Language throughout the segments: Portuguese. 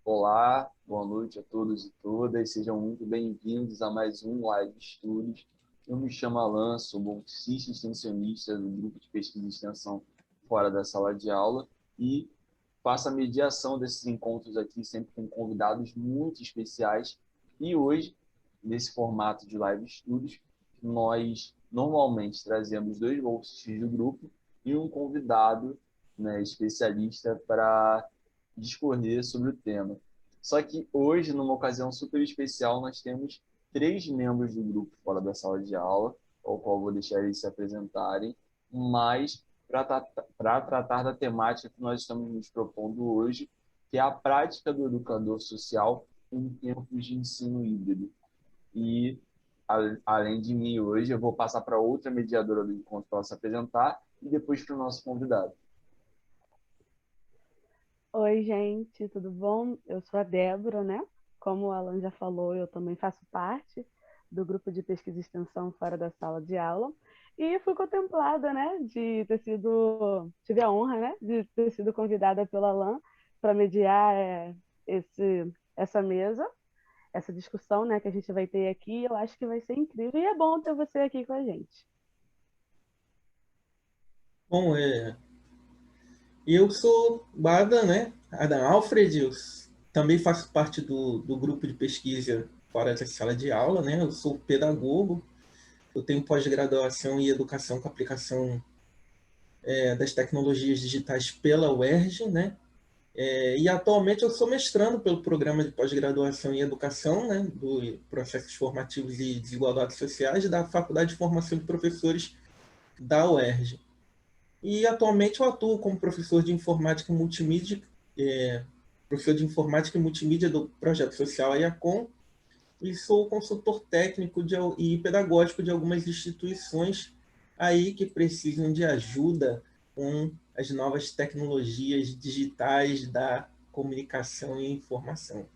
Olá, boa noite a todos e todas. Sejam muito bem-vindos a mais um Live Studios. Eu me chamo Alan, sou bolsista extensionista do grupo de pesquisa e extensão fora da sala de aula e faço a mediação desses encontros aqui sempre com convidados muito especiais. E hoje, nesse formato de Live Studios, nós normalmente trazemos dois bolsistas do grupo e um convidado, né, especialista para discorrer sobre o tema. Só que hoje, numa ocasião super especial, nós temos três membros do grupo fora da sala de aula, ao qual vou deixar eles se apresentarem, mas para tratar da temática que nós estamos nos propondo hoje, que é a prática do educador social em tempos de ensino híbrido. E, além de mim hoje, eu vou passar para outra mediadora do encontro para ela se apresentar e depois para o nosso convidado. Oi, gente, tudo bom? Eu sou a Débora, né? Como o Alan já falou, eu também faço parte do grupo de pesquisa e extensão fora da sala de aula e fui contemplada, né, tive a honra, né, de ter sido convidada pelo Alan para mediar essa mesa, essa discussão, né, que a gente vai ter aqui. Eu acho que vai ser incrível e é bom ter você aqui com a gente. Bom, eu sou Bada, né? Adam Alfred, também faço parte do grupo de pesquisa fora da sala de aula, né? Eu sou pedagogo, eu tenho pós-graduação em educação com aplicação das tecnologias digitais pela UERJ, né? E atualmente eu sou mestrando pelo programa de pós-graduação em educação, né? Do processos formativos e desigualdades sociais da Faculdade de Formação de Professores da UERJ. E atualmente eu atuo como professor de informática e multimídia, professor de informática e multimídia do projeto social IACOM, e sou consultor técnico e pedagógico de algumas instituições aí que precisam de ajuda com as novas tecnologias digitais da comunicação e informação.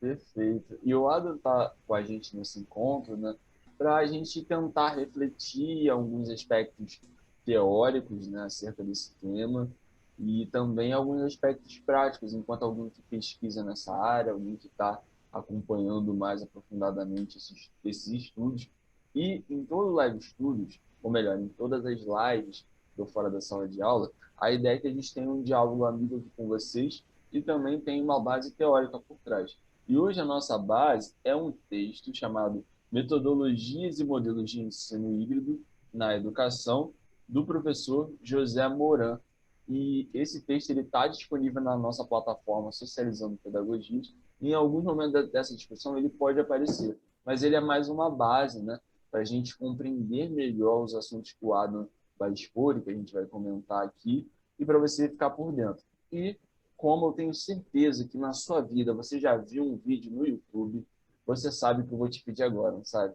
Perfeito. E o Adam está com a gente nesse encontro, né, para a gente tentar refletir alguns aspectos teóricos, né, acerca desse tema e também alguns aspectos práticos, enquanto alguém que pesquisa nessa área, alguém que está acompanhando mais aprofundadamente esses estudos. E em todo o Live Studios, ou melhor, em todas as lives do Fora da Sala de Aula, a ideia é que a gente tenha um diálogo amigo aqui com vocês e também tem uma base teórica por trás. E hoje a nossa base é um texto chamado Metodologias e Modelos de Ensino Híbrido na Educação, do professor José Moran. E esse texto está disponível na nossa plataforma Socializando Pedagogias. E em alguns momentos dessa discussão ele pode aparecer, mas ele é mais uma base, né, para a gente compreender melhor os assuntos que o Adam vai expor e que a gente vai comentar aqui, e para você ficar por dentro. E como eu tenho certeza que na sua vida você já viu um vídeo no YouTube, você sabe o que eu vou te pedir agora, não sabe?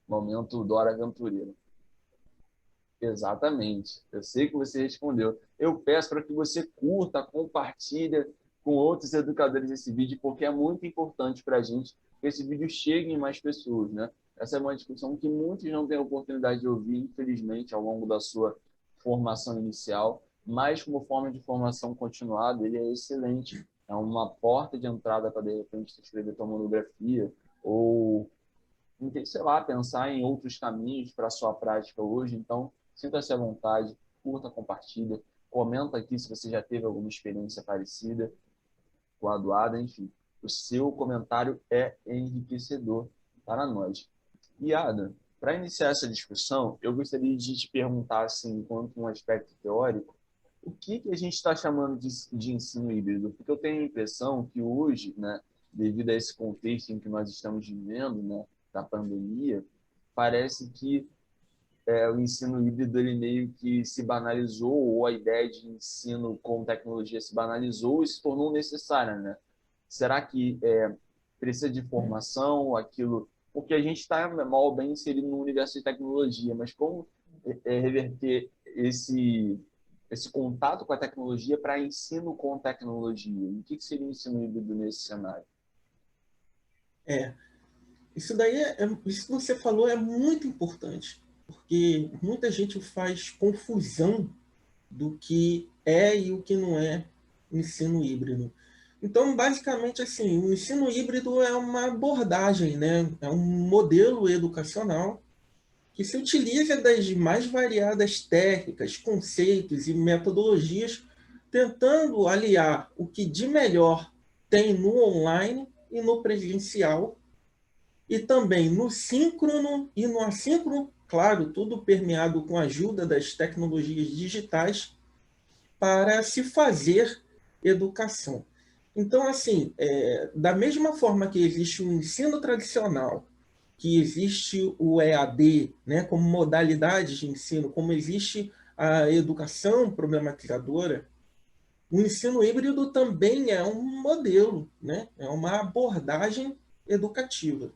Momento Dora Aventureira. Exatamente. Eu sei que você respondeu. Eu peço para que você curta, compartilhe com outros educadores esse vídeo, porque é muito importante para a gente que esse vídeo chegue em mais pessoas, né? Essa é uma discussão que muitos não têm a oportunidade de ouvir, infelizmente, ao longo da sua formação inicial, mas como forma de formação continuada, ele é excelente. É uma porta de entrada para, de repente, escrever tua monografia ou, sei lá, pensar em outros caminhos para a sua prática hoje. Então, sinta-se à vontade, curta, compartilha, comenta aqui se você já teve alguma experiência parecida com a do Ada, enfim. O seu comentário é enriquecedor para nós. E, Ada, para iniciar essa discussão, eu gostaria de te perguntar, assim, enquanto um aspecto teórico, o que a gente está chamando de ensino híbrido? Porque eu tenho a impressão que hoje, né, devido a esse contexto em que nós estamos vivendo, né, da pandemia, parece que o ensino híbrido ele meio que se banalizou, ou a ideia de ensino com tecnologia se banalizou e se tornou necessária, né? Será que precisa de formação, aquilo? Porque a gente está mal ou bem inserido no universo de tecnologia, mas como reverter esse contato com a tecnologia para ensino com tecnologia? O que seria o ensino híbrido nesse cenário? É, isso daí, isso que você falou é muito importante, porque muita gente faz confusão do que é e o que não é ensino híbrido. Então, basicamente, assim, o ensino híbrido é uma abordagem, né? É um modelo educacional que se utiliza das mais variadas técnicas, conceitos e metodologias, tentando aliar o que de melhor tem no online e no presencial, e também no síncrono e no assíncrono, claro, tudo permeado com a ajuda das tecnologias digitais, para se fazer educação. Então, assim, da mesma forma que existe o ensino tradicional, que existe o EAD, né, como modalidade de ensino, como existe a educação problematizadora, o ensino híbrido também é um modelo, né, é uma abordagem educativa.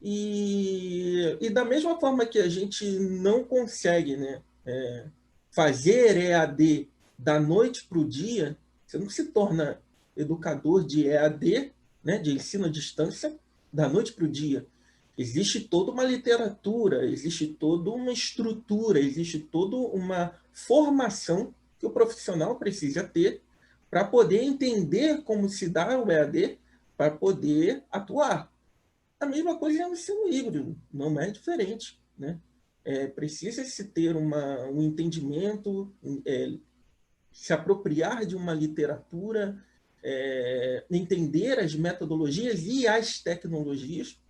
E da mesma forma que a gente não consegue, né, fazer EAD da noite para o dia, você não se torna educador de EAD, né, de ensino à distância, da noite para o dia. Existe toda uma literatura, existe toda uma estrutura, existe toda uma formação que o profissional precisa ter para poder entender como se dá o EAD, para poder atuar. A mesma coisa é o ensino híbrido, não é diferente, né? Precisa-se ter um entendimento, se apropriar de uma literatura, entender as metodologias e as tecnologias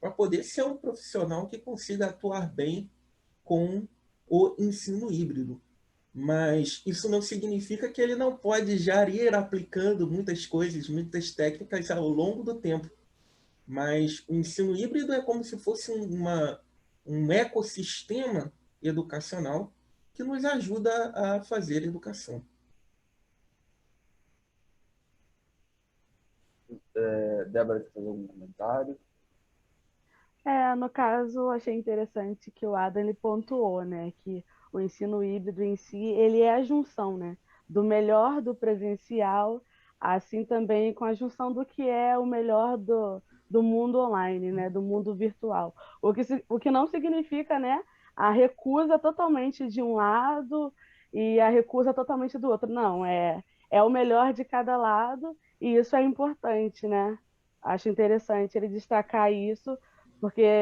para poder ser um profissional que consiga atuar bem com o ensino híbrido. Mas isso não significa que ele não pode já ir aplicando muitas coisas, muitas técnicas ao longo do tempo. Mas o ensino híbrido é como se fosse um ecossistema educacional que nos ajuda a fazer educação. Débora, quer fazer algum comentário? No caso, achei interessante que o Adam ele pontuou, né, que o ensino híbrido em si, ele é a junção, né, do melhor do presencial, assim também com a junção do que é o melhor do mundo online, né, do mundo virtual. O que não significa, né, a recusa totalmente de um lado e a recusa totalmente do outro. Não, é o melhor de cada lado e isso é importante, né? Acho interessante ele destacar isso porque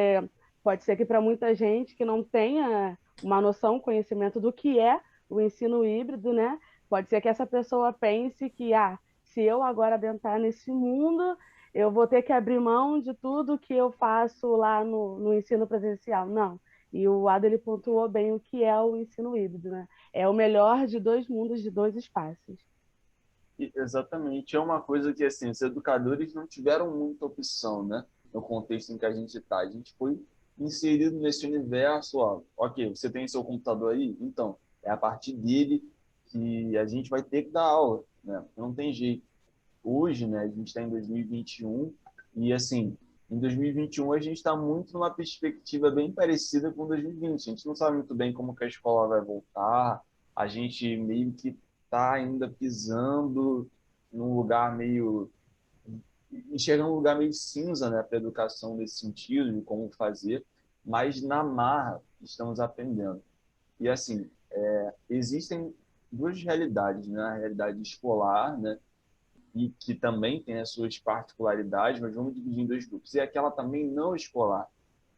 pode ser que para muita gente que não tenha uma noção, conhecimento do que é o ensino híbrido, né? Pode ser que essa pessoa pense que, se eu agora adentrar nesse mundo, eu vou ter que abrir mão de tudo que eu faço lá no ensino presencial. Não. E o Ada ele pontuou bem o que é o ensino híbrido, né? É o melhor de dois mundos, de dois espaços. Exatamente. É uma coisa que, assim, os educadores não tiveram muita opção, né? No contexto em que a gente está. A gente foi inserido nesse universo, ó. Ok, você tem seu computador aí? Então, é a partir dele que a gente vai ter que dar aula, né? Não tem jeito. Hoje, né, a gente está em 2021 e, assim, em 2021 a gente está muito numa perspectiva bem parecida com 2020. A gente não sabe muito bem como que a escola vai voltar, a gente meio que está ainda pisando num lugar meio enxerga um lugar meio cinza, né, para a educação nesse sentido de como fazer, mas na marra estamos aprendendo. E assim, existem duas realidades, né, a realidade escolar, né, e que também tem as suas particularidades, mas vamos dividir em dois grupos. E aquela também não escolar.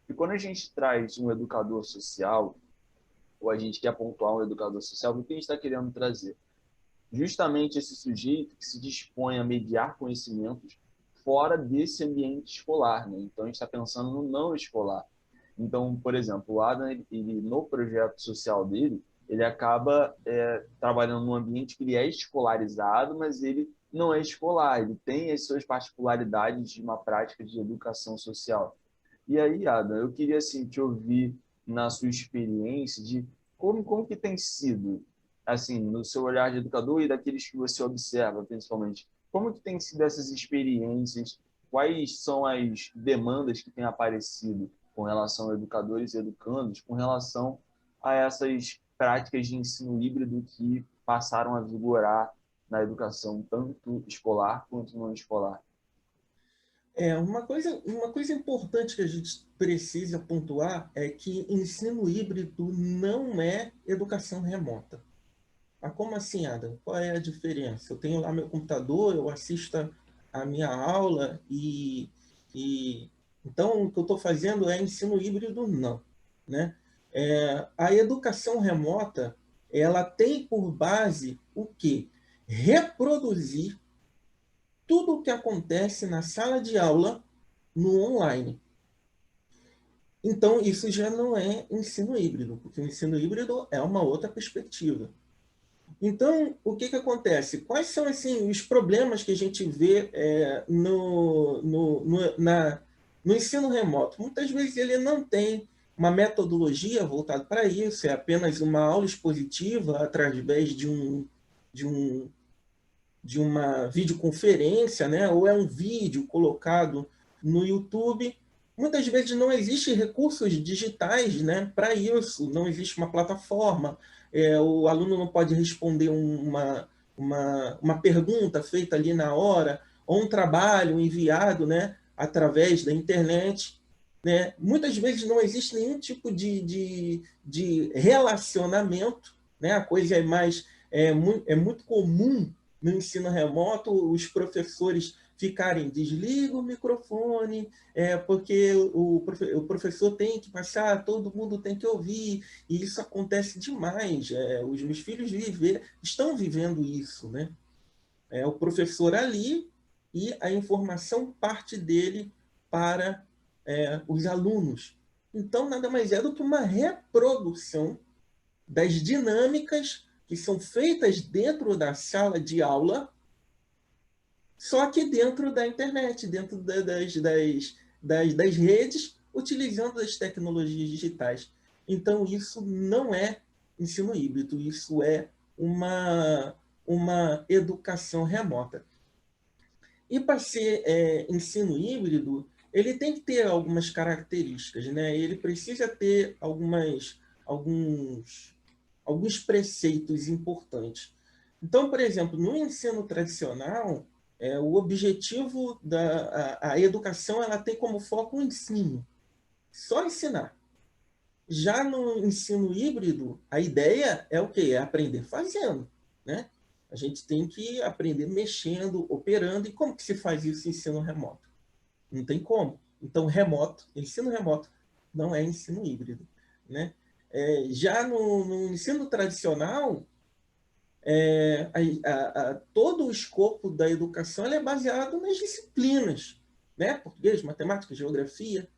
E quando a gente traz um educador social, ou a gente quer pontuar um educador social, o que a gente está querendo trazer? Justamente esse sujeito que se dispõe a mediar conhecimentos fora desse ambiente escolar. Né? Então, a gente está pensando no não escolar. Então, por exemplo, o Adam, ele, no projeto social dele, ele acaba trabalhando num ambiente que ele é escolarizado, mas ele não é escolar, ele tem as suas particularidades de uma prática de educação social. E aí, Adam, eu queria assim, te ouvir na sua experiência de como que tem sido, assim, no seu olhar de educador e daqueles que você observa, principalmente, como que tem sido essas experiências, quais são as demandas que têm aparecido com relação a educadores e educandos, com relação a essas práticas de ensino híbrido que passaram a vigorar na educação, tanto escolar quanto não escolar. Uma coisa importante que a gente precisa pontuar é que ensino híbrido não é educação remota. Ah, como assim, Adam? Qual é a diferença? Eu tenho lá meu computador, eu assisto a minha aula e então o que eu estou fazendo é ensino híbrido? Não, né? A educação remota, ela tem por base o quê? Reproduzir tudo o que acontece na sala de aula no online. Então, isso já não é ensino híbrido, porque o ensino híbrido é uma outra perspectiva. Então, o que acontece? Quais são assim, os problemas que a gente vê no ensino remoto? Muitas vezes ele não tem uma metodologia voltada para isso, é apenas uma aula expositiva através de, um, de uma videoconferência, né? Ou é um vídeo colocado no YouTube. Muitas vezes não existe recursos digitais, né, para isso, não existe uma plataforma, o aluno não pode responder uma pergunta feita ali na hora, ou um trabalho enviado, né, através da internet. Né? Muitas vezes não existe nenhum tipo de relacionamento, né? A coisa é muito comum no ensino remoto os professores ficarem desliga o microfone, porque o professor tem que passar, todo mundo tem que ouvir, e isso acontece demais. Os meus filhos estão vivendo isso, né? O professor ali e a informação parte dele para os alunos. Então, nada mais é do que uma reprodução das dinâmicas que são feitas dentro da sala de aula, só que dentro da internet, dentro das redes, utilizando as tecnologias digitais. Então, isso não é ensino híbrido, isso é uma educação remota. E para ser ensino híbrido, ele tem que ter algumas características, né? Ele precisa ter alguns preceitos importantes. Então, por exemplo, no ensino tradicional, o objetivo a educação ela tem como foco o ensino, só ensinar. Já no ensino híbrido, a ideia é o quê? É aprender fazendo, né? A gente tem que aprender mexendo, operando. E como que se faz isso em ensino remoto? Não tem como. Então, ensino remoto não é ensino híbrido, né? Já no ensino tradicional, todo o escopo da educação é baseado nas disciplinas, né? Português, matemática, geografia.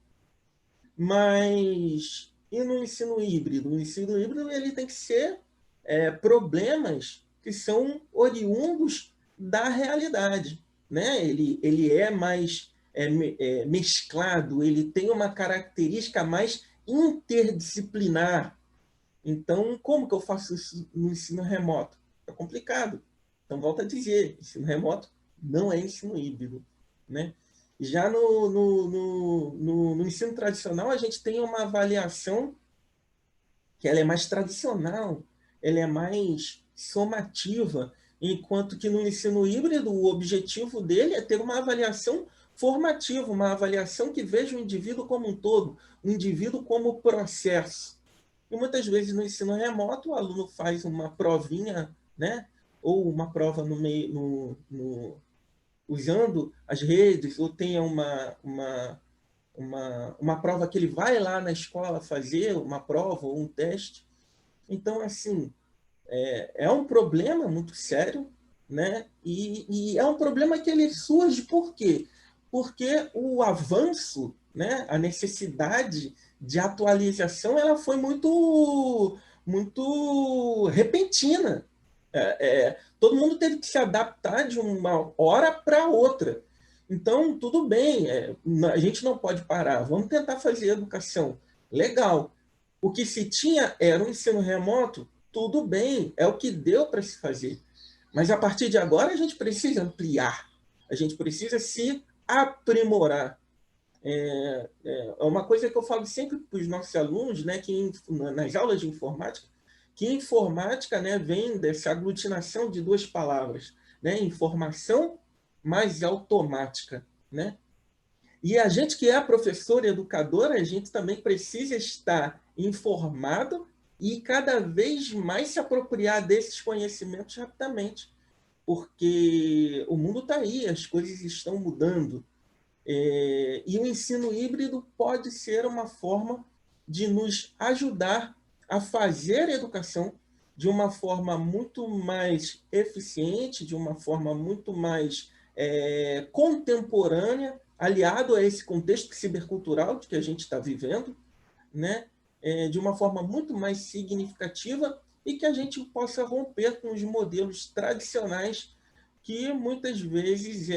Mas e no ensino híbrido? O ensino híbrido ele tem que ser problemas que são oriundos da realidade, né? Ele é mais mesclado, ele tem uma característica mais interdisciplinar. Então, como que eu faço isso no ensino remoto? É complicado. Então, volto a dizer, ensino remoto não é ensino híbrido, né? Já no ensino tradicional, a gente tem uma avaliação que ela é mais tradicional, ela é mais somativa, enquanto que no ensino híbrido, o objetivo dele é ter uma avaliação formativa, uma avaliação que veja o indivíduo como um todo, o indivíduo como processo. E muitas vezes no ensino remoto, o aluno faz uma provinha, né? Ou uma prova no meio, usando as redes, ou tenha uma prova que ele vai lá na escola fazer, uma prova ou um teste. Então, assim, é um problema muito sério, né? E é um problema que ele surge por quê? Porque o avanço, né? A necessidade de atualização, ela foi muito repentina. Todo mundo teve que se adaptar de uma hora para outra. Então, tudo bem, a gente não pode parar, vamos tentar fazer educação. Legal. O que se tinha era um ensino remoto, tudo bem, é o que deu para se fazer. Mas a partir de agora a gente precisa ampliar, a gente precisa se aprimorar. É uma coisa que eu falo sempre para os nossos alunos, né, que nas aulas de informática, que informática, né, vem dessa aglutinação de duas palavras, né, informação mais automática, né? E a gente que é professor e educador, a gente também precisa estar informado e cada vez mais se apropriar desses conhecimentos rapidamente, porque o mundo está aí, as coisas estão mudando. E o ensino híbrido pode ser uma forma de nos ajudar a fazer a educação de uma forma muito mais eficiente, de uma forma muito mais contemporânea, aliado a esse contexto cibercultural que a gente está vivendo, né? De uma forma muito mais significativa e que a gente possa romper com os modelos tradicionais que muitas vezes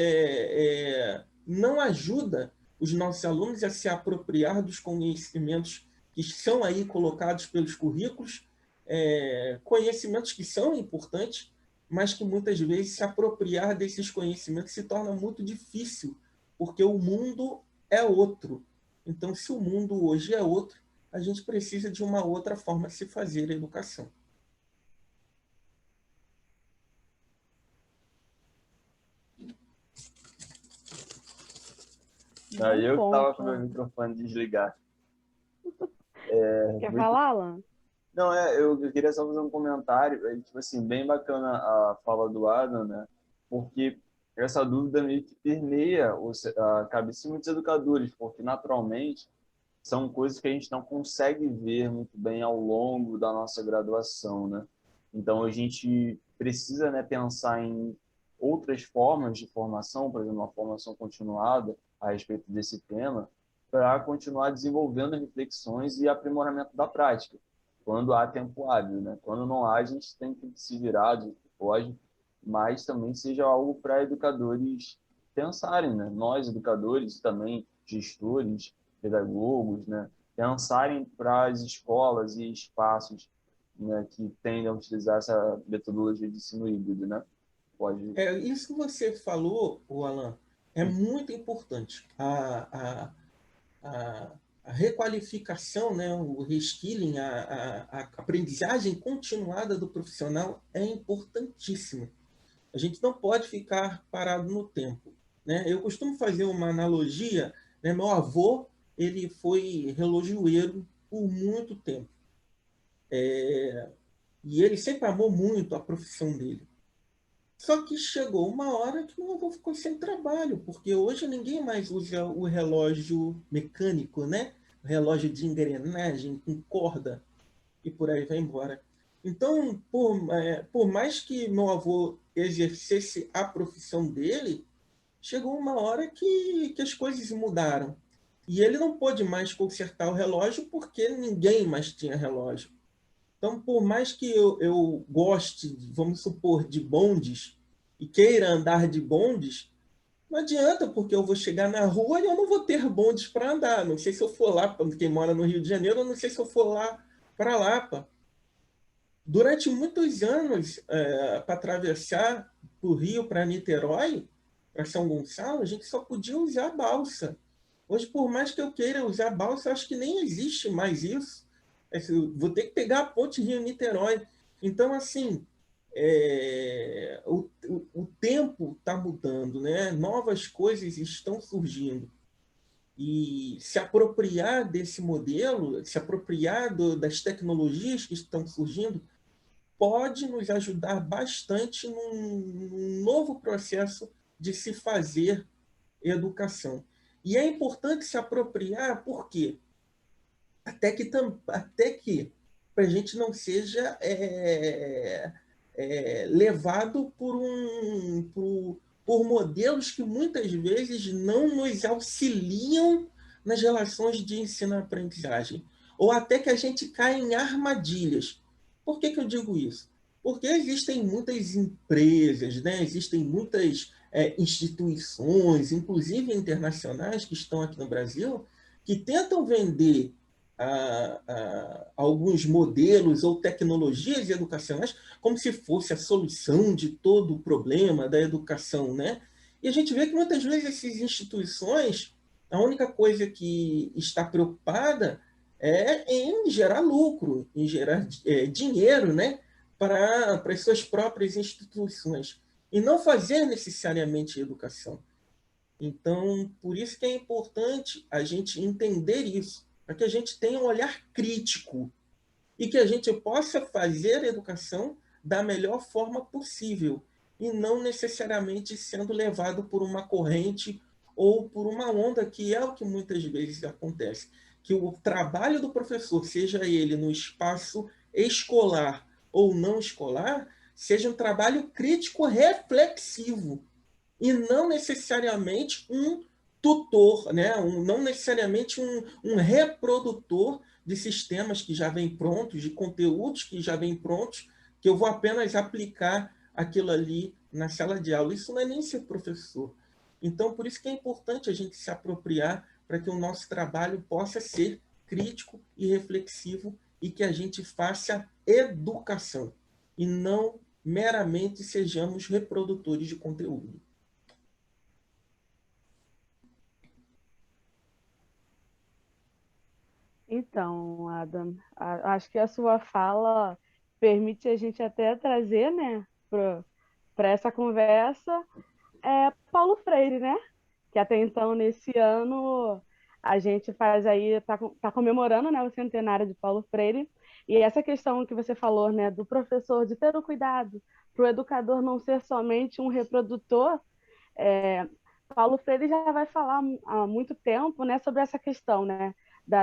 não ajuda os nossos alunos a se apropriar dos conhecimentos que são aí colocados pelos currículos, conhecimentos que são importantes, mas que muitas vezes se apropriar desses conhecimentos se torna muito difícil, porque o mundo é outro. Então, se o mundo hoje é outro, a gente precisa de uma outra forma de se fazer a educação. Aí eu que estava com o meu microfone desligado. Quer falar, Alan? Não, eu queria só fazer um comentário, tipo assim, bem bacana a fala do Adam, né? Porque essa dúvida meio que permeia a cabeça de muitos educadores, porque naturalmente são coisas que a gente não consegue ver muito bem ao longo da nossa graduação, né? Então a gente precisa, né, pensar em outras formas de formação, por exemplo, uma formação continuada a respeito desse tema, para continuar desenvolvendo reflexões e aprimoramento da prática, quando há tempo hábil, né? Quando não há, a gente tem que se virar do que pode, mas também seja algo para educadores pensarem, né? Nós, educadores, também gestores, pedagogos, né? Pensarem para as escolas e espaços, né, que tendem a utilizar essa metodologia de ensino híbrido, né? Pode. Isso que você falou, Alan, é muito importante. A requalificação, né, o reskilling, a aprendizagem continuada do profissional é importantíssima. A gente não pode ficar parado no tempo, né? Eu costumo fazer uma analogia, né? Meu avô, ele foi relojoeiro por muito tempo. E ele sempre amou muito a profissão dele. Só que chegou uma hora que meu avô ficou sem trabalho, porque hoje ninguém mais usa o relógio mecânico, né? O relógio de engrenagem com corda e por aí vai embora. Então, por mais que meu avô exercesse a profissão dele, chegou uma hora que as coisas mudaram. E ele não pôde mais consertar o relógio porque ninguém mais tinha relógio. Então, por mais que eu goste, vamos supor, de bondes e queira andar de bondes, não adianta, porque eu vou chegar na rua e eu não vou ter bondes para andar. Não sei se eu for lá, quem mora no Rio de Janeiro, eu não sei se eu for lá para Lapa. Durante muitos anos, para atravessar do Rio para Niterói, para São Gonçalo, a gente só podia usar balsa. Hoje, por mais que eu queira usar balsa, acho que nem existe mais isso. Vou ter que pegar a ponte Rio-Niterói. Então, assim, o tempo está mudando, né? Novas coisas estão surgindo. E se apropriar desse modelo, se apropriar das tecnologias que estão surgindo, pode nos ajudar bastante num novo processo de se fazer educação. E é importante se apropriar, por quê? Até que para a gente não seja levado por modelos que muitas vezes não nos auxiliam nas relações de ensino-aprendizagem, ou até que a gente caia em armadilhas. Por que eu digo isso? Porque existem muitas empresas, né? Existem muitas instituições, inclusive internacionais, que estão aqui no Brasil, que tentam vender alguns modelos ou tecnologias educacionais como se fosse a solução de todo o problema da educação, né? E a gente vê que muitas vezes essas instituições, a única coisa que está preocupada é em gerar lucro, em gerar dinheiro, né? Para as suas próprias instituições, e não fazer necessariamente educação. Então, por isso que é importante a gente entender isso, para que a gente tenha um olhar crítico e que a gente possa fazer a educação da melhor forma possível, e não necessariamente sendo levado por uma corrente ou por uma onda, que é o que muitas vezes acontece. Que o trabalho do professor, seja ele no espaço escolar ou não escolar, seja um trabalho crítico reflexivo, e não necessariamente um tutor, né? Não necessariamente um reprodutor de sistemas que já vêm prontos, de conteúdos que já vêm prontos, que eu vou apenas aplicar aquilo ali na sala de aula. Isso não é nem ser professor. Então, por isso que é importante a gente se apropriar para que o nosso trabalho possa ser crítico e reflexivo, e que a gente faça educação, e não meramente sejamos reprodutores de conteúdo. Então, Adam, acho que a sua fala permite a gente até trazer, né, para essa conversa, Paulo Freire, né? Que até então, nesse ano, a gente faz aí, tá comemorando, né, o centenário de Paulo Freire, e essa questão que você falou, né, do professor, de ter o cuidado, para o educador não ser somente um reprodutor, é, Paulo Freire já vai falar há muito tempo, né, sobre essa questão, né,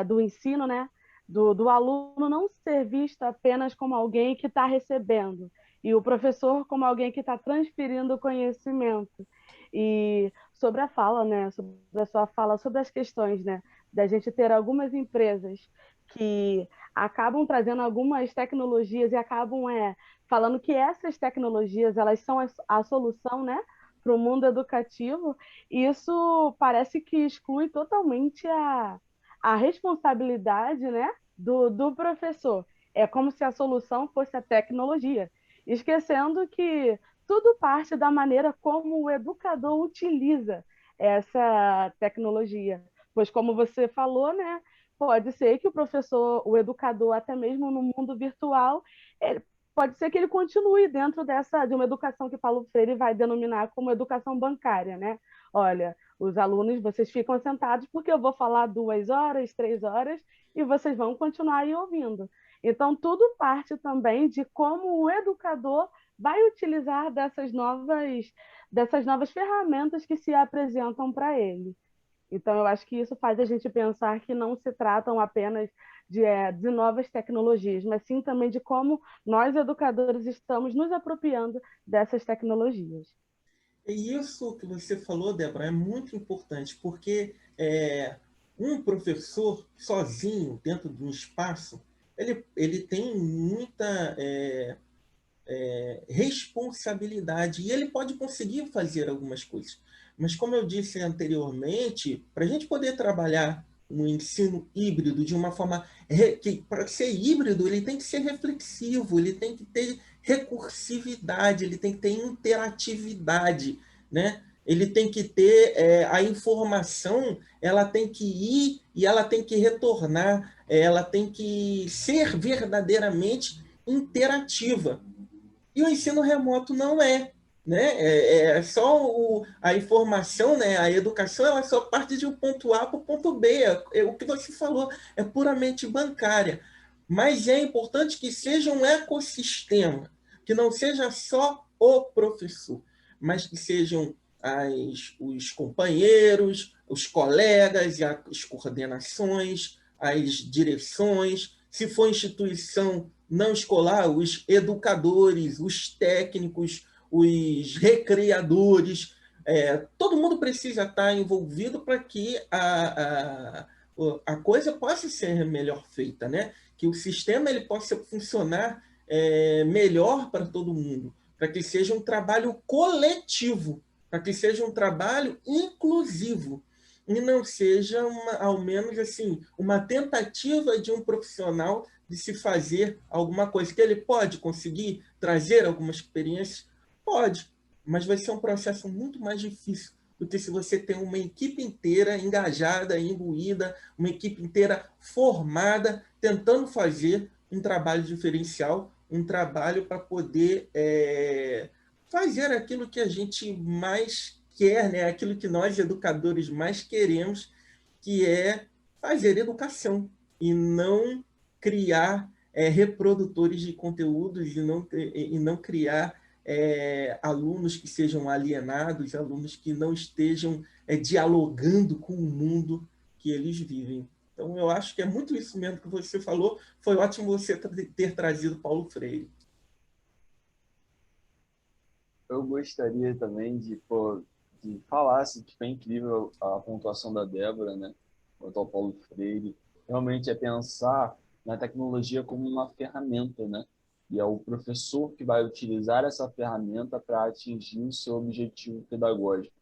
do ensino, né, do aluno não ser visto apenas como alguém que está recebendo, e o professor como alguém que está transferindo o conhecimento. E sobre a fala, né, sobre a sua fala, sobre as questões, né, da gente ter algumas empresas que acabam trazendo algumas tecnologias e acabam falando que essas tecnologias elas são a solução, né, para o mundo educativo, isso parece que exclui totalmente a responsabilidade, né, do professor. É como se a solução fosse a tecnologia, esquecendo que tudo parte da maneira como o educador utiliza essa tecnologia. Pois, como você falou, né, pode ser que o professor, o educador, até mesmo no mundo virtual, pode ser que ele continue dentro de uma educação que Paulo Freire vai denominar como educação bancária, né? Olha, os alunos, vocês ficam sentados porque eu vou falar 2 horas, 3 horas, e vocês vão continuar aí ouvindo. Então, tudo parte também de como o educador vai utilizar dessas novas ferramentas que se apresentam para ele. Então, eu acho que isso faz a gente pensar que não se tratam apenas de novas tecnologias, mas sim também de como nós, educadores, estamos nos apropriando dessas tecnologias. E isso que você falou, Débora, é muito importante, porque um professor sozinho, dentro de um espaço, ele tem muita responsabilidade, e ele pode conseguir fazer algumas coisas. Mas, como eu disse anteriormente, para a gente poder trabalhar no ensino híbrido de uma forma que, para ser híbrido, ele tem que ser reflexivo, ele tem que ter recursividade, ele tem que ter interatividade, né? Ele tem que ter a informação, ela tem que ir e ela tem que retornar, ela tem que ser verdadeiramente interativa. E o ensino remoto não é, né? É só a informação, né? A educação, ela só parte de um ponto A para o ponto B. O que você falou é puramente bancária. Mas é importante que seja um ecossistema, que não seja só o professor, mas que sejam os companheiros, os colegas, as coordenações, as direções, se for instituição não escolar, os educadores, os técnicos, os recreadores, todo mundo precisa estar envolvido para que a coisa possa ser melhor feita, né? Que o sistema ele possa funcionar melhor para todo mundo, para que seja um trabalho coletivo, para que seja um trabalho inclusivo, e não seja, ao menos assim, uma tentativa de um profissional de se fazer alguma coisa. Que ele pode conseguir trazer alguma experiência? Pode, mas vai ser um processo muito mais difícil do que se você tem uma equipe inteira engajada, imbuída, uma equipe inteira formada, tentando fazer um trabalho diferencial, um trabalho para poder fazer aquilo que a gente mais quer, né? Aquilo que nós, educadores, mais queremos, que é fazer educação, e não criar reprodutores de conteúdos e não criar alunos que sejam alienados, alunos que não estejam dialogando com o mundo que eles vivem. Então, eu acho que é muito isso mesmo que você falou. Foi ótimo você ter trazido Paulo Freire. Eu gostaria também de falar se é incrível a pontuação da Débora, né, quanto ao Paulo Freire. Realmente é pensar na tecnologia como uma ferramenta, né? E é o professor que vai utilizar essa ferramenta para atingir o seu objetivo pedagógico.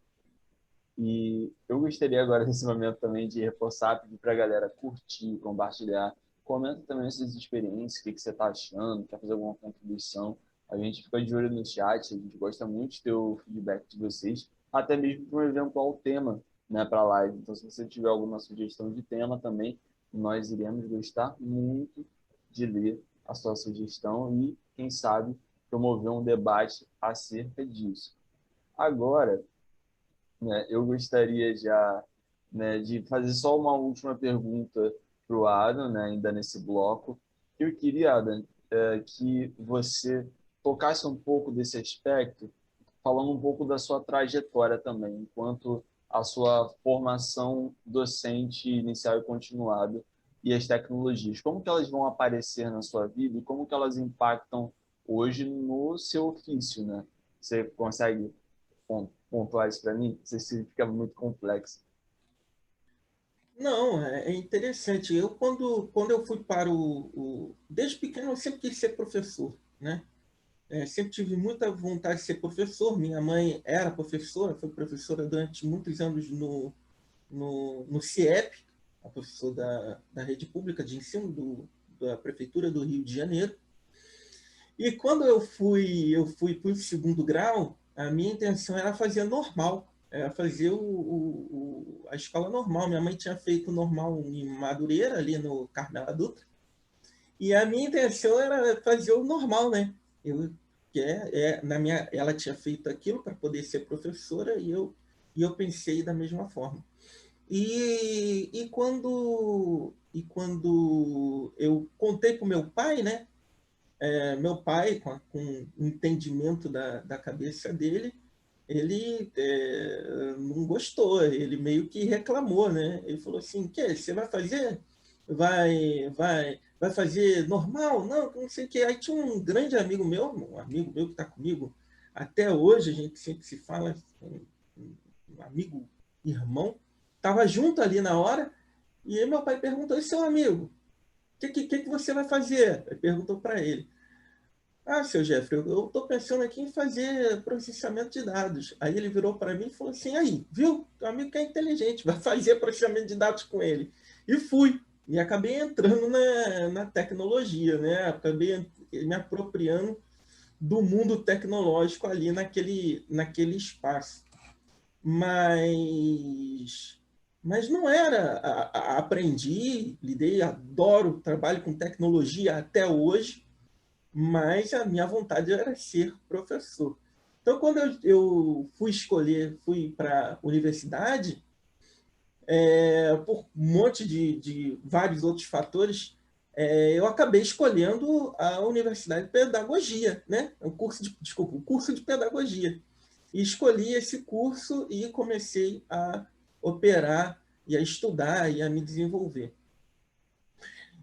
E eu gostaria agora, nesse momento, também de reforçar, pedir para a galera curtir, compartilhar. Comenta também essas experiências, o que você está achando, quer fazer alguma contribuição. A gente fica de olho no chat, a gente gosta muito de ter o feedback de vocês, até mesmo para um eventual tema, né, para a live. Então, se você tiver alguma sugestão de tema também, nós iremos gostar muito de ler a sua sugestão e, quem sabe, promover um debate acerca disso. Agora, né, eu gostaria já, né, de fazer só uma última pergunta para o Adam, né, ainda nesse bloco. Eu queria, Adam, que você tocasse um pouco desse aspecto, falando um pouco da sua trajetória também, enquanto a sua formação docente inicial e continuada e as tecnologias. Como que elas vão aparecer na sua vida e como que elas impactam hoje no seu ofício, né? Você consegue pontuar isso para mim? Não sei se fica muito complexo. Não, é interessante. Quando eu fui para Desde pequeno, eu sempre quis ser professor, né? Sempre tive muita vontade de ser professor. Minha mãe era professora, foi professora durante muitos anos no CIEP, a professora da rede pública de ensino da Prefeitura do Rio de Janeiro. E quando eu fui para o segundo grau, a minha intenção era fazer normal, era fazer a escola normal. Minha mãe tinha feito normal em Madureira, ali no Carmela Dutra, e a minha intenção era fazer o normal, né? Ela tinha feito aquilo para poder ser professora e eu pensei da mesma forma. E quando eu contei para o meu pai, né? Meu pai, com o entendimento da cabeça dele, ele não gostou, ele meio que reclamou, né? Ele falou assim, que você vai fazer? Vai fazer normal? Não sei o que. Aí tinha um grande amigo meu que está comigo até hoje, a gente sempre se fala, um amigo, irmão, estava junto ali na hora, e aí meu pai perguntou, e seu amigo, o que você vai fazer? Ele perguntou para ele. Seu Jeffrey, eu estou pensando aqui em fazer processamento de dados. Aí ele virou para mim e falou assim, aí, viu? Teu amigo que é inteligente, vai fazer processamento de dados com ele. E fui. E acabei entrando na tecnologia, né? Acabei me apropriando do mundo tecnológico ali naquele espaço. Mas não era. Aprendi, lidei, adoro, trabalho com tecnologia até hoje, mas a minha vontade era ser professor. Então, quando eu fui para a universidade, por um monte de vários outros fatores, eu acabei escolhendo a Universidade de Pedagogia, né? O curso de Pedagogia. E escolhi esse curso e comecei a operar e a estudar e a me desenvolver.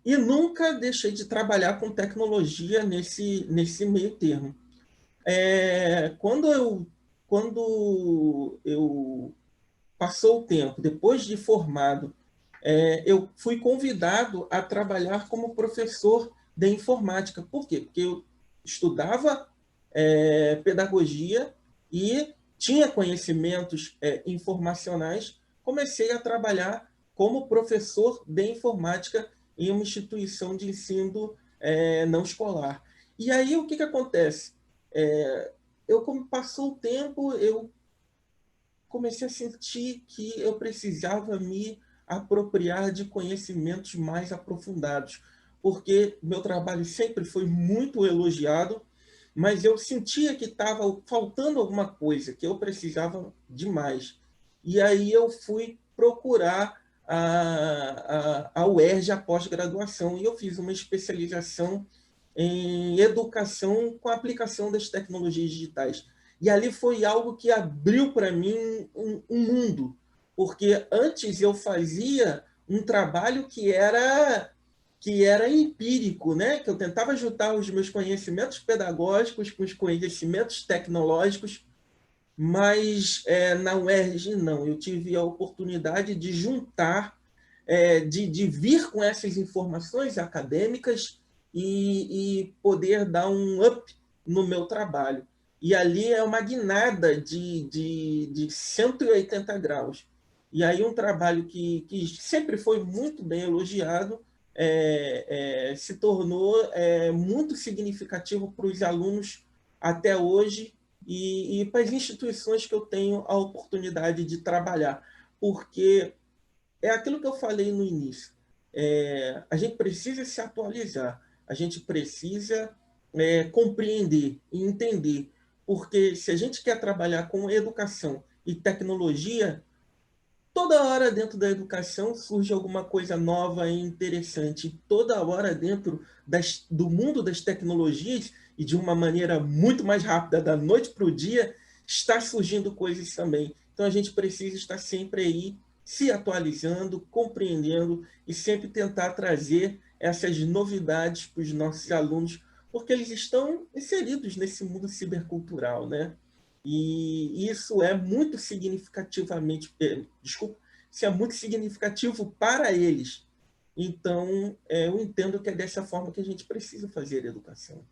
E nunca deixei de trabalhar com tecnologia nesse meio termo. Quando eu passou o tempo, depois de formado, eu fui convidado a trabalhar como professor de informática. Por quê? Porque eu estudava pedagogia e tinha conhecimentos informacionais. Comecei a trabalhar como professor de informática em uma instituição de ensino não escolar. E aí, o que acontece? Como passou o tempo, eu comecei a sentir que eu precisava me apropriar de conhecimentos mais aprofundados, porque meu trabalho sempre foi muito elogiado, mas eu sentia que estava faltando alguma coisa, que eu precisava de mais. E aí eu fui procurar a UERJ, a pós-graduação, e eu fiz uma especialização em educação com a aplicação das tecnologias digitais. E ali foi algo que abriu para mim um mundo, porque antes eu fazia um trabalho que era empírico, né? Que eu tentava juntar os meus conhecimentos pedagógicos com os conhecimentos tecnológicos, mas na UERJ não. Eu tive a oportunidade de juntar, de vir com essas informações acadêmicas e poder dar um up no meu trabalho. E ali é uma guinada de 180 graus. E aí um trabalho que sempre foi muito bem elogiado, se tornou muito significativo para os alunos até hoje e para as instituições que eu tenho a oportunidade de trabalhar. Porque é aquilo que eu falei no início. A gente precisa se atualizar, a gente precisa compreender e entender, porque se a gente quer trabalhar com educação e tecnologia, toda hora dentro da educação surge alguma coisa nova e interessante. Toda hora dentro do mundo das tecnologias, e de uma maneira muito mais rápida, da noite para o dia, está surgindo coisas também. Então a gente precisa estar sempre aí se atualizando, compreendendo e sempre tentar trazer essas novidades para os nossos alunos, porque eles estão inseridos nesse mundo cibercultural, né? E isso é muito significativamente, desculpa, isso é muito significativo para eles. Então, eu entendo que é dessa forma que a gente precisa fazer educação.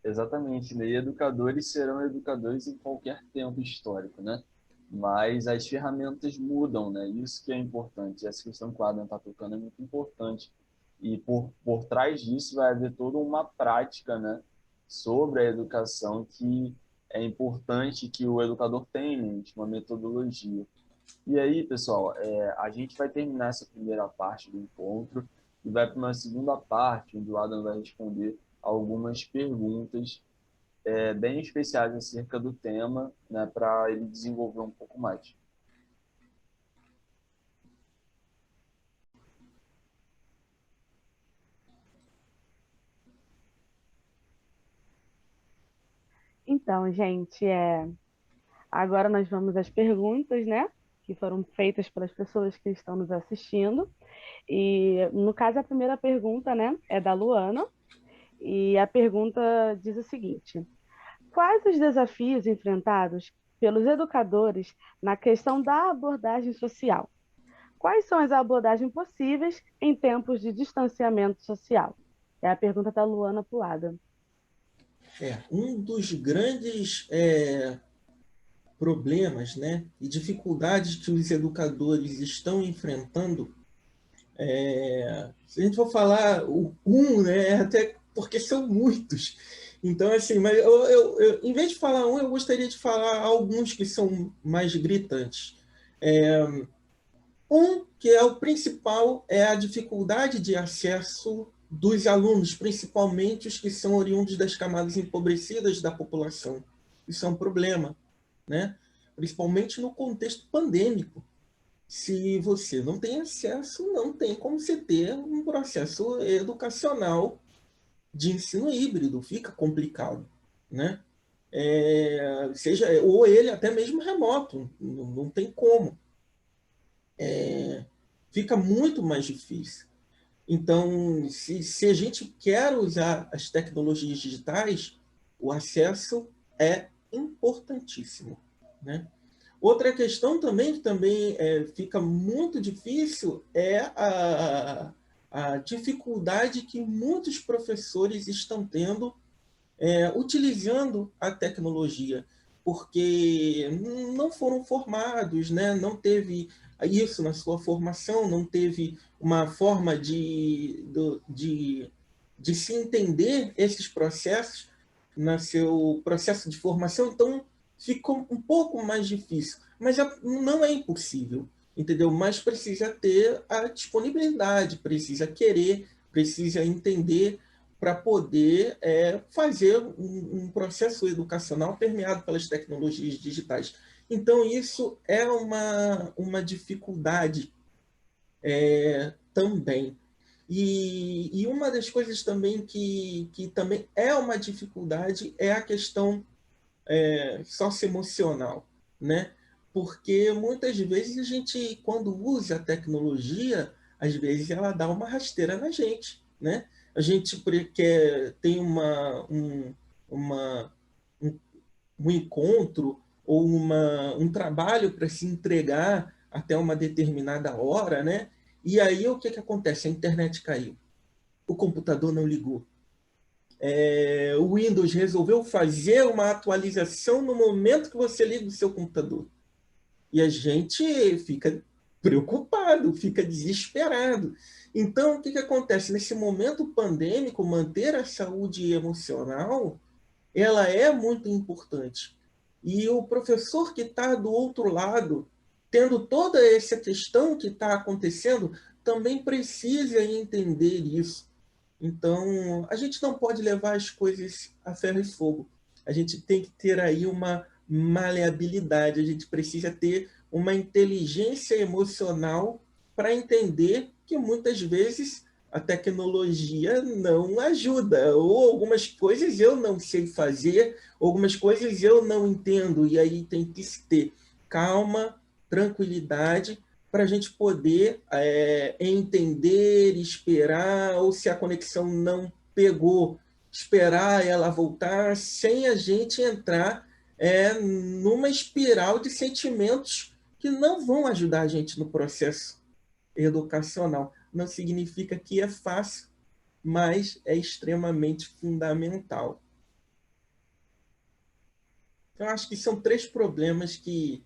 Exatamente, né? E educadores serão educadores em qualquer tempo histórico, né? Mas as ferramentas mudam, né? Isso que é importante. Essa questão que o Adam está tocando é muito importante. E por trás disso vai haver toda uma prática, né? Sobre a educação que é importante que o educador tenha em mente, uma metodologia. E aí, pessoal, a gente vai terminar essa primeira parte do encontro e vai para uma segunda parte, onde o Adam vai responder algumas perguntas bem especiais acerca do tema, né, para ele desenvolver um pouco mais. Então, gente, agora nós vamos às perguntas, né? Que foram feitas pelas pessoas que estão nos assistindo. E, no caso, a primeira pergunta, né, é da Luana. E a pergunta diz o seguinte: quais os desafios enfrentados pelos educadores na questão da abordagem social? Quais são as abordagens possíveis em tempos de distanciamento social? É a pergunta da Luana Puada. Um dos grandes problemas, né, e dificuldades que os educadores estão enfrentando, se a gente for falar né, até porque são muitos. Então, assim, mas em vez de falar eu gostaria de falar alguns que são mais gritantes. Que é o principal, é a dificuldade de acesso dos alunos, principalmente os que são oriundos das camadas empobrecidas da população. Isso é um problema, né? Principalmente no contexto pandêmico. Se você não tem acesso, não tem como você ter um processo educacional de ensino híbrido, fica complicado, né? Ou ele até mesmo remoto, não tem como. Fica muito mais difícil. Então, se a gente quer usar as tecnologias digitais, o acesso é importantíssimo, né? Outra questão também que fica muito difícil é a dificuldade que muitos professores estão tendo utilizando a tecnologia, porque não foram formados, né? Não teve isso na sua formação, não teve uma forma de se entender esses processos no seu processo de formação, então ficou um pouco mais difícil. Mas não é impossível, entendeu? Mas precisa ter a disponibilidade, precisa querer, precisa entender para poder fazer um processo educacional permeado pelas tecnologias digitais. Então, isso é uma dificuldade também. E uma das coisas também que também é uma dificuldade é a questão socioemocional, né? Porque muitas vezes a gente, quando usa a tecnologia, às vezes ela dá uma rasteira na gente, né? A gente quer, tem uma, um, um encontro ou um trabalho para se entregar até uma determinada hora, né? E aí o que, que acontece? A internet caiu, o computador não ligou, o Windows resolveu fazer uma atualização no momento que você liga o seu computador. E a gente fica preocupado, fica desesperado. Então, o que, que acontece? Nesse momento pandêmico, manter a saúde emocional, ela é muito importante. E o professor que está do outro lado, tendo toda essa questão que está acontecendo, também precisa entender isso. Então, a gente não pode levar as coisas a ferro e fogo. A gente tem que ter aí uma maleabilidade, a gente precisa ter uma inteligência emocional para entender que muitas vezes a tecnologia não ajuda, ou algumas coisas eu não sei fazer, algumas coisas eu não entendo, e aí tem que ter calma, tranquilidade, para a gente poder entender, esperar, ou se a conexão não pegou, esperar ela voltar, sem a gente entrar numa espiral de sentimentos que não vão ajudar a gente no processo educacional. Não significa que é fácil, mas é extremamente fundamental. Eu acho que são 3 problemas que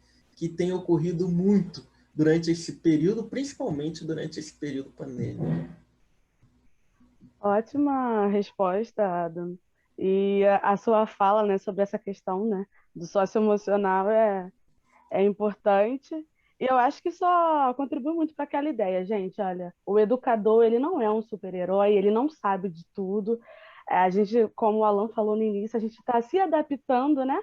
têm ocorrido muito durante esse período, principalmente durante esse período pandêmico. Ótima resposta, Adam. E a sua fala, né, sobre essa questão, né, do socioemocional é importante. E eu acho que só contribui muito para aquela ideia, gente. Olha, o educador, ele não é um super-herói, ele não sabe de tudo. A gente, como o Alan falou no início, a gente está se adaptando, né,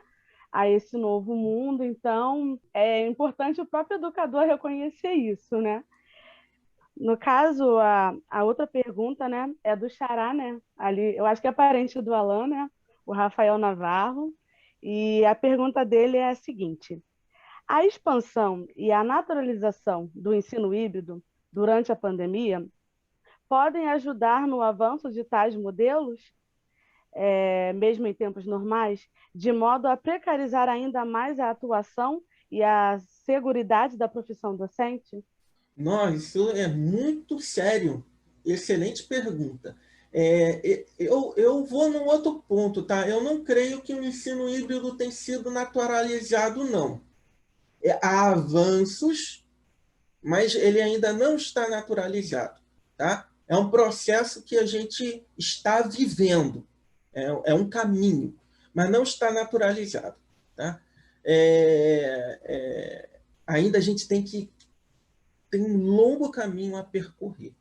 a esse novo mundo. Então, é importante o próprio educador reconhecer isso, né? No caso, a outra pergunta, né, é do Xará, né? Ali, eu acho que é parente do Alan, né? O Rafael Navarro. E a pergunta dele é a seguinte: a expansão e a naturalização do ensino híbrido durante a pandemia podem ajudar no avanço de tais modelos, mesmo em tempos normais, de modo a precarizar ainda mais a atuação e a seguridade da profissão docente? Nossa, isso é muito sério. Excelente pergunta. Eu vou num outro ponto, tá? Eu não creio que o ensino híbrido tenha sido naturalizado, não. Há avanços, mas ele ainda não está naturalizado, tá? É um processo que a gente está vivendo, um caminho, mas não está naturalizado, tá? Ainda a gente tem um longo caminho a percorrer.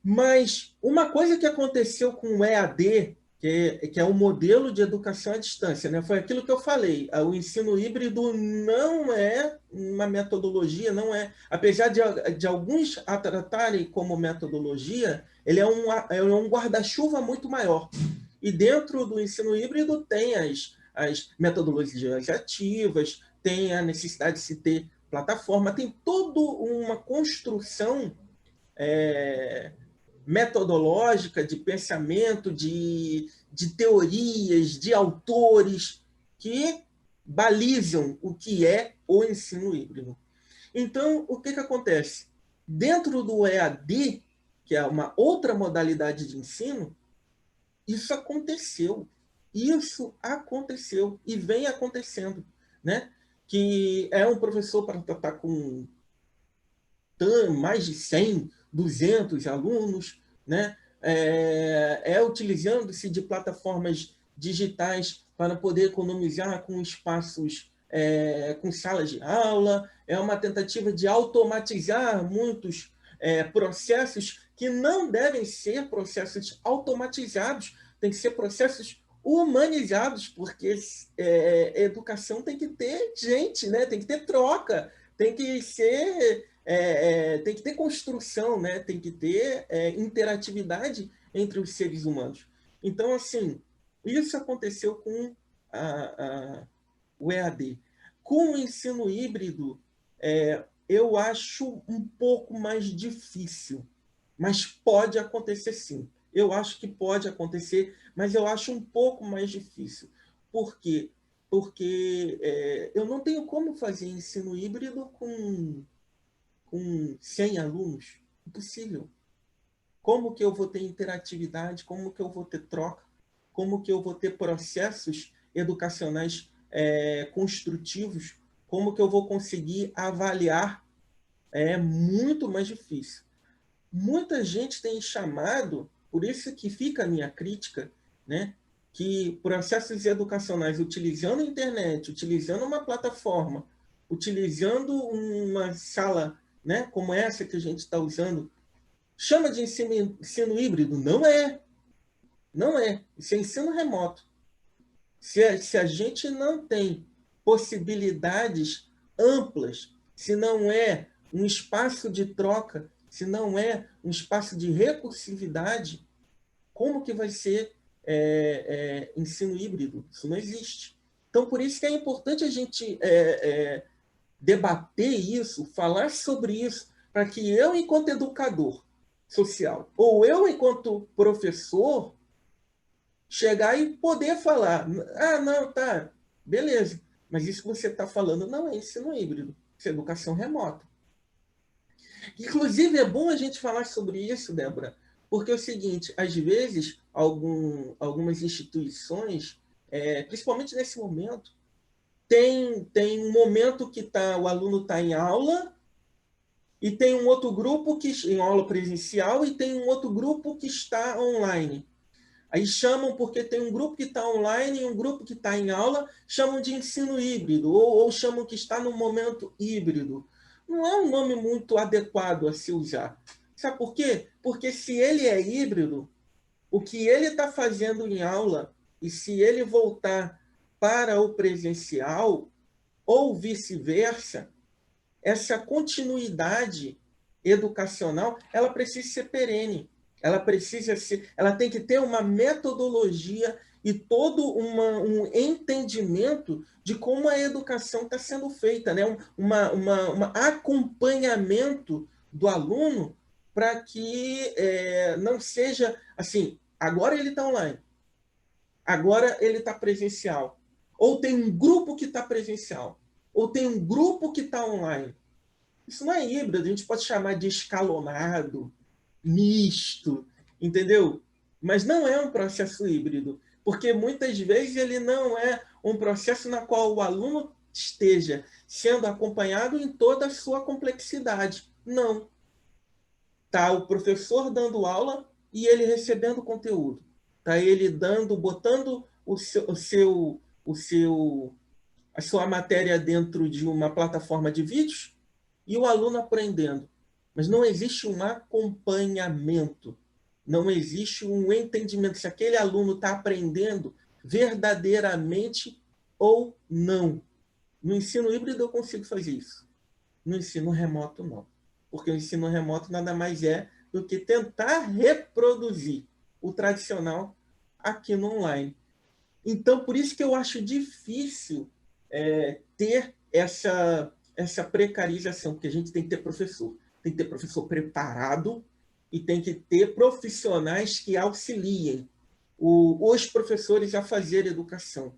Mas uma coisa que aconteceu com o EAD, que é um modelo de educação à distância, né? Foi aquilo que eu falei. O ensino híbrido não é uma metodologia, não é. Apesar de alguns a tratarem como metodologia, ele é um guarda-chuva muito maior. E dentro do ensino híbrido tem as metodologias ativas, tem a necessidade de se ter plataforma, tem toda uma construção metodológica, de pensamento, de teorias, de autores que balizam o que é o ensino híbrido. Então, o que acontece? Dentro do EAD, que é uma outra modalidade de ensino, isso aconteceu. Isso aconteceu e vem acontecendo, né? Que é um professor para tratar com mais de 100, 200 alunos, né? Utilizando-se de plataformas digitais para poder economizar com espaços, com salas de aula, é uma tentativa de automatizar muitos processos que não devem ser processos automatizados, tem que ser processos humanizados, porque educação tem que ter gente, né? Tem que ter troca, tem que ser, tem que ter construção, né? Tem que ter interatividade entre os seres humanos. Então, assim, isso aconteceu com o EAD. Com o ensino híbrido, eu acho um pouco mais difícil, mas pode acontecer sim. Eu acho que pode acontecer, mas eu acho um pouco mais difícil. Por quê? Porque eu não tenho como fazer ensino híbrido com 100 alunos. Impossível. Como que eu vou ter interatividade? Como que eu vou ter troca? Como que eu vou ter processos educacionais construtivos? Como que eu vou conseguir avaliar? É muito mais difícil. Muita gente tem chamado, por isso que fica a minha crítica, né, que processos educacionais utilizando a internet, utilizando uma plataforma, utilizando uma sala, né, como essa que a gente está usando, chama de ensino híbrido. Não é. Não é. Isso é ensino remoto. Se a gente não tem possibilidades amplas, se não é um espaço de troca, se não é um espaço de recursividade, como que vai ser ensino híbrido? Isso não existe. Então, por isso que é importante a gente debater isso, falar sobre isso, para que eu, enquanto educador social, ou eu, enquanto professor, chegar e poder falar, não, tá, beleza, mas isso que você está falando não é ensino híbrido, isso é educação remota. Inclusive, é bom a gente falar sobre isso, Débora, porque é o seguinte, às vezes, algumas instituições, principalmente nesse momento, tem um momento que o aluno está em aula e tem um outro grupo que em aula presencial e tem um outro grupo que está online. Aí chamam, porque tem um grupo que está online e um grupo que está em aula, chamam de ensino híbrido, ou chamam que está no momento híbrido. Não é um nome muito adequado a se usar. Sabe por quê? Porque se ele é híbrido, o que ele está fazendo em aula, e se ele voltar para o presencial, ou vice-versa, essa continuidade educacional, ela precisa ser perene. Ela tem que ter uma metodologia e todo um entendimento de como a educação está sendo feita, né? Um acompanhamento do aluno para que não seja assim, agora ele está online, agora ele está presencial, ou tem um grupo que está presencial, ou tem um grupo que está online. Isso não é híbrido, a gente pode chamar de escalonado, misto, entendeu? Mas não é um processo híbrido, porque muitas vezes ele não é um processo na qual o aluno esteja sendo acompanhado em toda a sua complexidade. Não. Tá o professor dando aula e ele recebendo conteúdo. Tá ele botando a sua matéria dentro de uma plataforma de vídeos e o aluno aprendendo. Mas não existe um acompanhamento, não existe um entendimento se aquele aluno está aprendendo verdadeiramente ou não. No ensino híbrido eu consigo fazer isso. No ensino remoto, não. Porque o ensino remoto nada mais é do que tentar reproduzir o tradicional aqui no online. Então, por isso que eu acho difícil ter essa precarização, porque a gente tem que ter professor. Tem que ter professor preparado e tem que ter profissionais que auxiliem os professores a fazer educação.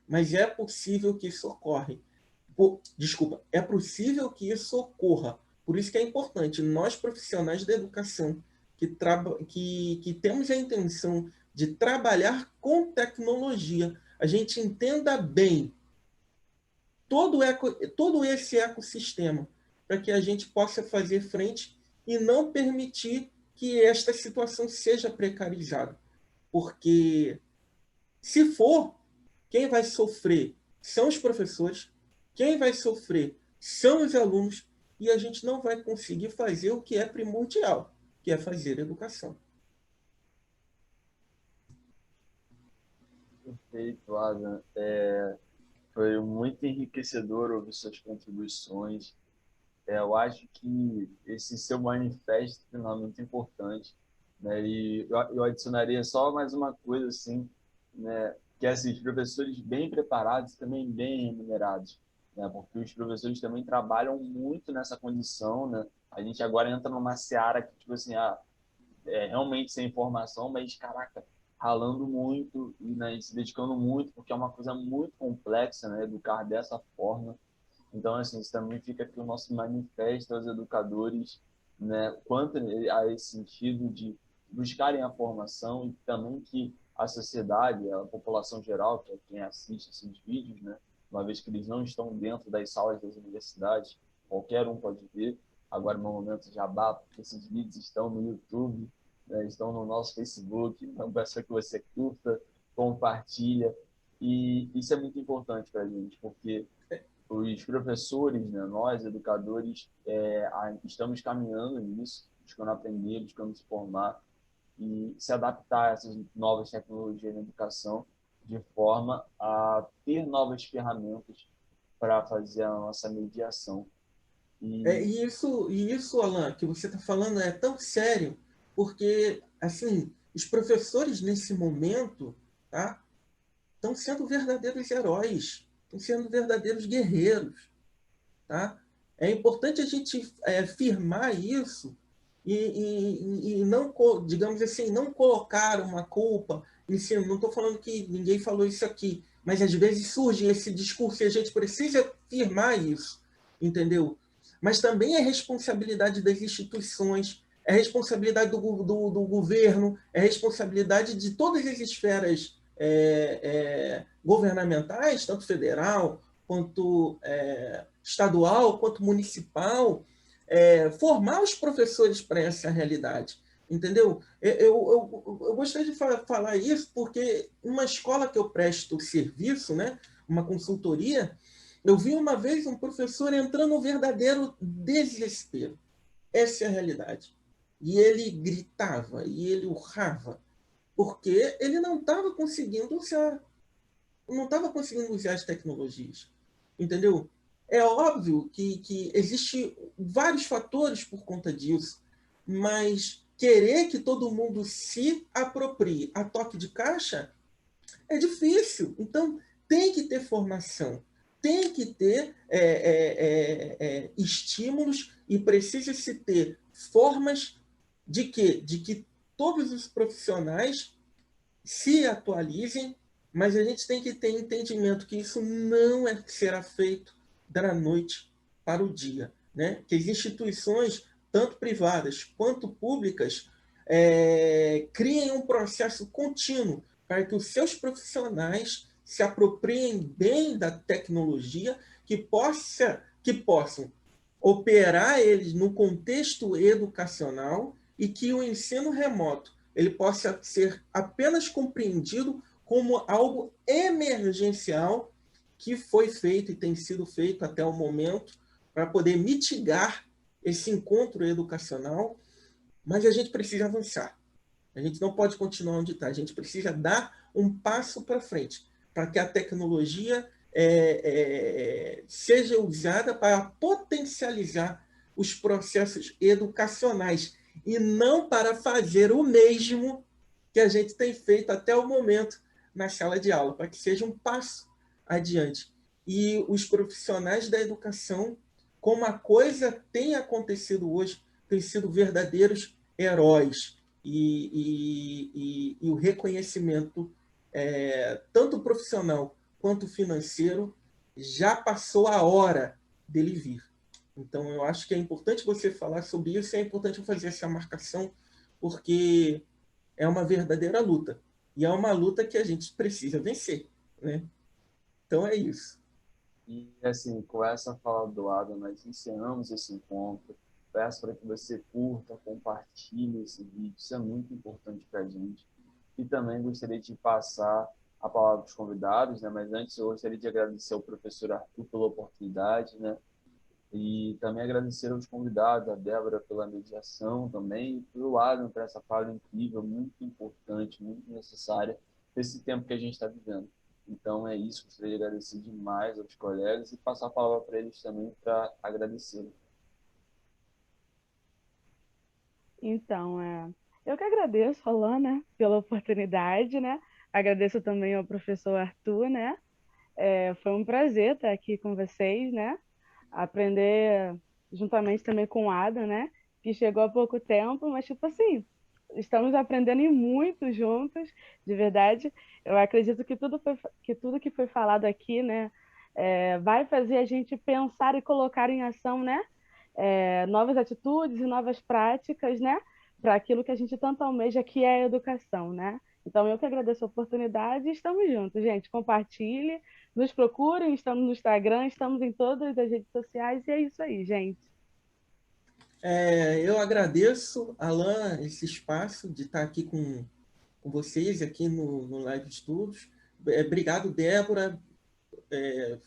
Mas é possível que isso ocorra. É possível que isso ocorra. Por isso que é importante, nós profissionais da educação, que temos a intenção de trabalhar com tecnologia, a gente entenda bem todo esse ecossistema, para que a gente possa fazer frente e não permitir que esta situação seja precarizada. Porque, se for, quem vai sofrer são os professores, quem vai sofrer são os alunos, e a gente não vai conseguir fazer o que é primordial, que é fazer educação. Perfeito, Adam. Foi muito enriquecedor ouvir suas contribuições. Eu acho que esse seu manifesto é muito importante, né? E eu adicionaria só mais uma coisa, assim, né? Que é assim, os professores bem preparados e também bem remunerados, né? Porque os professores também trabalham muito nessa condição, né? A gente agora entra numa seara que, tipo assim, realmente sem informação, mas, caraca, ralando muito e, né, se dedicando muito, porque é uma coisa muito complexa, né? Educar dessa forma. Então, assim, isso também fica aqui o nosso manifesto aos educadores, né, quanto a esse sentido de buscarem a formação e também que a sociedade, a população geral, que é quem assiste esses vídeos, né, uma vez que eles não estão dentro das salas das universidades, qualquer um pode ver. Agora, no momento de jabá, porque esses vídeos estão no YouTube, né, estão no nosso Facebook, então peço que você curta, compartilha, e isso é muito importante para a gente, porque os professores, né, nós, educadores, estamos caminhando nisso, buscando aprender, buscando se formar e se adaptar a essas novas tecnologias na educação de forma a ter novas ferramentas para fazer a nossa mediação. E E isso, Alan, que você está falando é tão sério, porque, assim, os professores nesse momento, tá, estão sendo verdadeiros heróis, estão sendo verdadeiros guerreiros, tá? É importante a gente firmar isso e não, digamos assim, não colocar uma culpa em cima. Não estou falando que ninguém falou isso aqui, mas às vezes surge esse discurso e a gente precisa firmar isso, entendeu? Mas também é responsabilidade das instituições, é responsabilidade do governo, é responsabilidade de todas as esferas governamentais, tanto federal quanto estadual, quanto municipal, formar os professores para essa realidade. Entendeu? Eu gostaria de falar isso porque uma escola que eu presto serviço, né, uma consultoria, eu vi uma vez um professor entrando no verdadeiro desespero. Essa é a realidade. E ele gritava, e ele urrava, porque ele não estava conseguindo usar as tecnologias. Entendeu? É óbvio que existe vários fatores por conta disso, mas querer que todo mundo se aproprie a toque de caixa é difícil. Então, tem que ter formação, tem que ter estímulos e precisa-se ter formas de quê? De que todos os profissionais se atualizem, mas a gente tem que ter entendimento que isso não será feito da noite para o dia, né? Que as instituições, tanto privadas quanto públicas, criem um processo contínuo para que os seus profissionais se apropriem bem da tecnologia, que possam operar eles no contexto educacional e que o ensino remoto ele possa ser apenas compreendido como algo emergencial que foi feito e tem sido feito até o momento para poder mitigar esse encontro educacional, mas a gente precisa avançar. A gente não pode continuar onde está, a gente precisa dar um passo para frente, para que a tecnologia seja usada para potencializar os processos educacionais e não para fazer o mesmo que a gente tem feito até o momento na sala de aula, para que seja um passo adiante. E os profissionais da educação, como a coisa tem acontecido hoje, têm sido verdadeiros heróis. E o reconhecimento, tanto profissional quanto financeiro, já passou a hora dele vir. Então, eu acho que é importante você falar sobre isso, é importante fazer essa marcação, porque é uma verdadeira luta. E é uma luta que a gente precisa vencer, né? Então, é isso. E, assim, com essa fala do Adam, nós encerramos esse encontro. Peço para que você curta, compartilhe esse vídeo, isso é muito importante para a gente. E também gostaria de passar a palavra para os convidados, né? Mas antes eu gostaria de agradecer ao professor Arthur pela oportunidade, né? E também agradecer aos convidados, a Débora pela mediação também, e pelo Adam por essa fala incrível, muito importante, muito necessária, nesse tempo que a gente está vivendo. Então é isso, gostaria de agradecer demais aos colegas e passar a palavra para eles também para agradecer. Então, eu que agradeço, Alan, né, pela oportunidade, né? Agradeço também ao professor Arthur, né? Foi um prazer estar aqui com vocês, né? Aprender juntamente também com o Ada, né? Que chegou há pouco tempo, mas tipo assim, estamos aprendendo e muito juntos, de verdade. Eu acredito que tudo que foi falado aqui, né, vai fazer a gente pensar e colocar em ação, né? Novas atitudes e novas práticas, né? Para aquilo que a gente tanto almeja, que é a educação, né? Então, eu que agradeço a oportunidade e estamos juntos, gente. Compartilhe, nos procurem, estamos no Instagram, estamos em todas as redes sociais e é isso aí, gente. Eu agradeço, Alan, esse espaço de estar aqui com vocês, aqui no Live Estudos. Obrigado, Débora.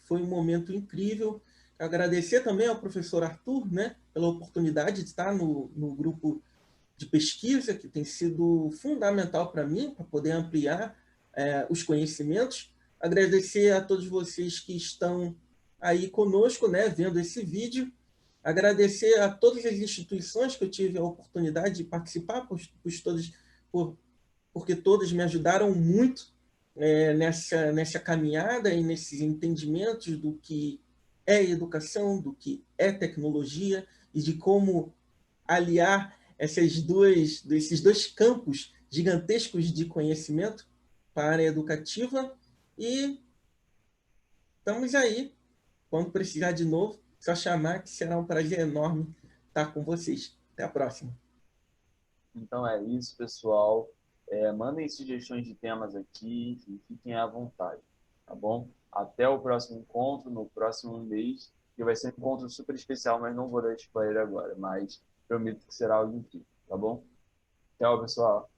Foi um momento incrível. Agradecer também ao professor Arthur, né, pela oportunidade de estar no grupo de pesquisa, que tem sido fundamental para mim, para poder ampliar os conhecimentos. Agradecer a todos vocês que estão aí conosco, né, vendo esse vídeo. Agradecer a todas as instituições que eu tive a oportunidade de participar, porque todas me ajudaram muito nessa caminhada e nesses entendimentos do que é educação, do que é tecnologia e de como aliar esses dois campos gigantescos de conhecimento para a área educativa. E estamos aí. Quando precisar de novo, só chamar, que será um prazer enorme estar com vocês. Até a próxima. Então é isso, pessoal. Mandem sugestões de temas aqui e fiquem à vontade, tá bom? Até o próximo encontro, no próximo mês, que vai ser um encontro super especial, mas não vou dar spoiler agora, mas prometo que será algo incrível, tá bom? Tchau, pessoal.